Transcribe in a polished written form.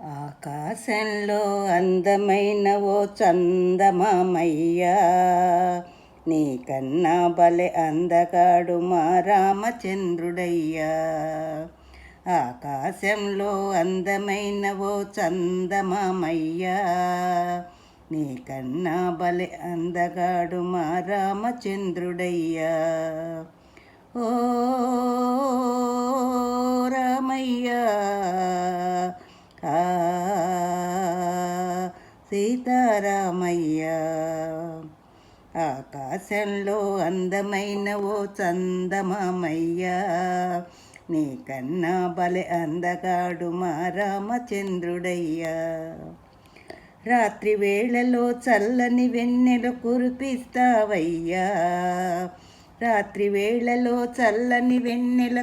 ఆకాశంలో అందమైన ఓ చందమామయ్యా, నీకన్నా బలె అందగాడు మా రామచంద్రుడయ్యా. ఆకాశంలో అందమైన ఓ చందమామయ్యా, నీకన్నా బలె అందగాడు మా రామచంద్రుడయ్యా. ఓ రామయ్యా, సీతారామయ్య. ఆకాశంలో అందమైన ఓ చందమామయ్య, నీకన్నా బలె అందగాడు మా రామచంద్రుడయ్యా. రాత్రి వేళలో చల్లని వెన్నెల కురిపిస్తావయ్యా, రాత్రి వేళలో చల్లని వెన్నెల